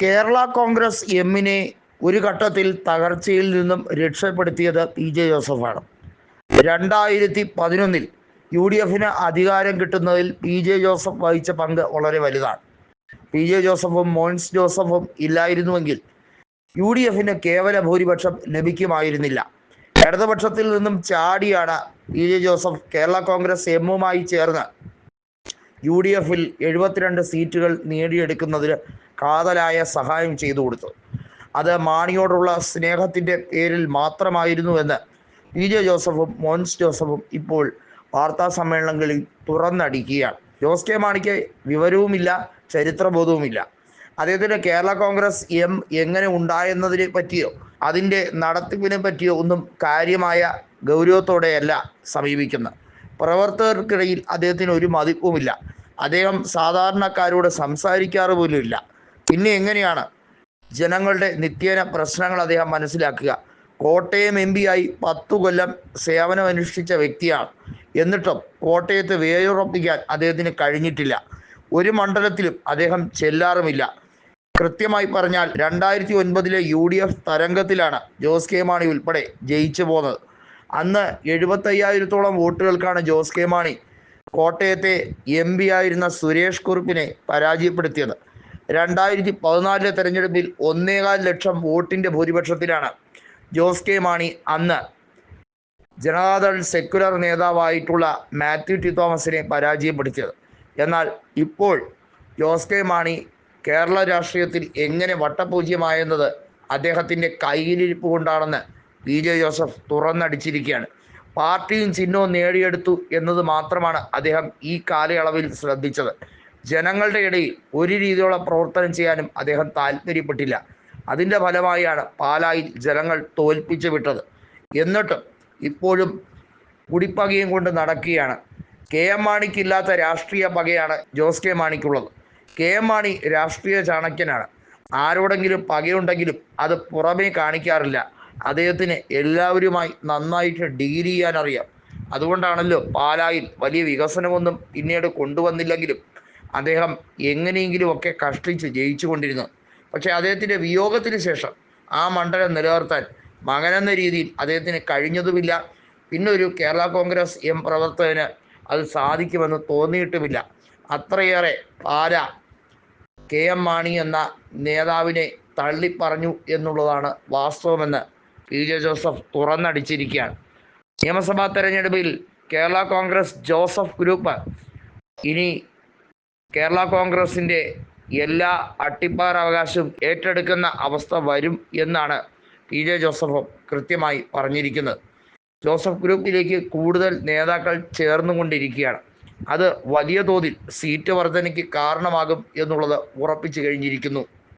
കേരള കോൺഗ്രസ് എമ്മിനെ ഒരു ഘട്ടത്തിൽ തകർച്ചയിൽ നിന്നും രക്ഷപ്പെടുത്തിയത് പി ജെ ജോസഫാണ്. 2011 യു ഡി എഫിന് അധികാരം കിട്ടുന്നതിൽ പി ജെ ജോസഫ് വഹിച്ച പങ്ക് വളരെ വലുതാണ്. പി ജെ ജോസഫും മോൻസ് ജോസഫും ഇല്ലായിരുന്നുവെങ്കിൽ യു ഡി എഫിന് കേവല ഭൂരിപക്ഷം ലഭിക്കുമായിരുന്നില്ല. ഇടതുപക്ഷത്തിൽ നിന്നും ചാടിയാണ് പി ജെ ജോസഫ് കേരള കോൺഗ്രസ് എമ്മുമായി ചേർന്ന് യു ഡി എഫിൽ 72 സീറ്റുകൾ നേടിയെടുക്കുന്നതിന് കാതലായ സഹായം ചെയ്തു കൊടുത്തു. അത് മാണിയോടുള്ള സ്നേഹത്തിൻ്റെ പേരിൽ മാത്രമായിരുന്നുവെന്ന് പി ജെ ജോസഫും മോൻസ് ജോസഫും ഇപ്പോൾ വാർത്താ സമ്മേളനങ്ങളിൽ തുറന്നടിക്കുകയാണ്. ജോസ് കെ മാണിക്ക് വിവരവുമില്ല, ചരിത്രബോധവുമില്ല. അദ്ദേഹത്തിന് കേരള കോൺഗ്രസ് എം എങ്ങനെ ഉണ്ടായെന്നതിനെ പറ്റിയോ അതിൻ്റെ നടത്തിപ്പിനെ പറ്റിയോ ഒന്നും കാര്യമായ ഗൗരവത്തോടെയല്ല സമീപിക്കുന്നത്. പ്രവർത്തകർക്കിടയിൽ അദ്ദേഹത്തിന് ഒരു മതിപ്പുമില്ല. അദ്ദേഹം സാധാരണക്കാരോട് സംസാരിക്കാറ് പോലുമില്ല. പിന്നെ എങ്ങനെയാണ് ജനങ്ങളുടെ നിത്യേന പ്രശ്നങ്ങൾ അദ്ദേഹം മനസ്സിലാക്കുക? കോട്ടയം എം പി ആയി 10 കൊല്ലം സേവനമനുഷ്ഠിച്ച വ്യക്തിയാണ്. എന്നിട്ടും കോട്ടയത്ത് വേരുറപ്പിക്കാൻ അദ്ദേഹത്തിന് കഴിഞ്ഞിട്ടില്ല. ഒരു മണ്ഡലത്തിലും അദ്ദേഹം ചെല്ലാറുമില്ല. കൃത്യമായി പറഞ്ഞാൽ 2009 യു ഡി എഫ് തരംഗത്തിലാണ് ജോസ് കെ മാണി ഉൾപ്പെടെ ജയിച്ചു പോകുന്നത്. അന്ന് 75,000-ഓളം വോട്ടുകൾക്കാണ് ജോസ് കെ മാണി കോട്ടയത്തെ എം പി ആയിരുന്ന സുരേഷ് കുറുപ്പിനെ പരാജയപ്പെടുത്തിയത്. 2014 തെരഞ്ഞെടുപ്പിൽ 1.25 ലക്ഷം വോട്ടിൻ്റെ ഭൂരിപക്ഷത്തിലാണ് ജോസ് കെ മാണി അന്ന് ജനതാദൾ സെക്യുലർ നേതാവായിട്ടുള്ള മാത്യു ടി തോമസിനെ പരാജയപ്പെടുത്തിയത്. എന്നാൽ ഇപ്പോൾ ജോസ് കെ മാണി കേരള രാഷ്ട്രീയത്തിൽ എങ്ങനെ വട്ടപൂജ്യമായെന്നത് അദ്ദേഹത്തിൻ്റെ കയ്യിലിരിപ്പ് കൊണ്ടാണെന്ന് പി ജെ ജോസഫ് തുറന്നടിച്ചിരിക്കുകയാണ്. പാർട്ടിയും ചിഹ്നവും നേടിയെടുത്തു എന്നത് മാത്രമാണ് അദ്ദേഹം ഈ കാലയളവിൽ ശ്രദ്ധിച്ചത്. ജനങ്ങളുടെ ഇടയിൽ ഒരു രീതിയിലുള്ള പ്രവർത്തനം ചെയ്യാനും അദ്ദേഹം താല്പര്യപ്പെട്ടില്ല. അതിൻ്റെ ഫലമായാണ് പാലായിൽ ജനങ്ങൾ തോൽപ്പിച്ചു വിട്ടത്. എന്നിട്ടും ഇപ്പോഴും കുടിപ്പകയും കൊണ്ട് നടക്കുകയാണ്. കെ എം മാണിക്കില്ലാത്ത രാഷ്ട്രീയ പകയാണ് ജോസ് കെ മാണിക്കുള്ളത്. കെ എം മാണി രാഷ്ട്രീയ ചാണക്യനാണ്. ആരോടെങ്കിലും പകയുണ്ടെങ്കിലും അത് പുറമേ കാണിക്കാറില്ല. അദ്ദേഹത്തിന് എല്ലാവരുമായി നന്നായിട്ട് ഡീൽ ചെയ്യാൻ അറിയാം. അതുകൊണ്ടാണല്ലോ പാലായിൽ വലിയ വികസനമൊന്നും പിന്നീട് കൊണ്ടുവന്നില്ലെങ്കിലും അദ്ദേഹം എങ്ങനെയെങ്കിലുമൊക്കെ കഷ്ടിച്ച് ജയിച്ചു കൊണ്ടിരുന്നു. പക്ഷേ അദ്ദേഹത്തിൻ്റെ വിയോഗത്തിന് ശേഷം ആ മണ്ഡലം നിലനിർത്താൻ മകനെന്ന രീതിയിൽ അദ്ദേഹത്തിന് കഴിഞ്ഞതുമില്ല. പിന്നെ ഒരു കേരള കോൺഗ്രസ് എം പ്രവർത്തകന് അത് സാധിക്കുമെന്ന് തോന്നിയിട്ടുമില്ല. അത്രയേറെ പാല കെ എം മാണി എന്ന നേതാവിനെ തള്ളിപ്പറഞ്ഞു എന്നുള്ളതാണ് വാസ്തവമെന്ന് പി ജെ ജോസഫ് തുറന്നടിച്ചിരിക്കുകയാണ്. നിയമസഭാ തെരഞ്ഞെടുപ്പിൽ കേരള കോൺഗ്രസ് ജോസഫ് ഗ്രൂപ്പ് ഇനി കേരള കോൺഗ്രസിൻ്റെ എല്ലാ അട്ടിപ്പാറവകാശവും ഏറ്റെടുക്കുന്ന അവസ്ഥ വരും എന്നാണ് പി ജെ ജോസഫ് കൃത്യമായി പറഞ്ഞിരിക്കുന്നത്. ജോസഫ് ഗ്രൂപ്പിലേക്ക് കൂടുതൽ നേതാക്കൾ ചേർന്നുകൊണ്ടിരിക്കുകയാണ്. അത് വലിയ തോതിൽ സീറ്റ് വർധനയ്ക്ക് കാരണമാകും എന്നുള്ളത് ഉറപ്പിച്ചു കഴിഞ്ഞിരിക്കുന്നു.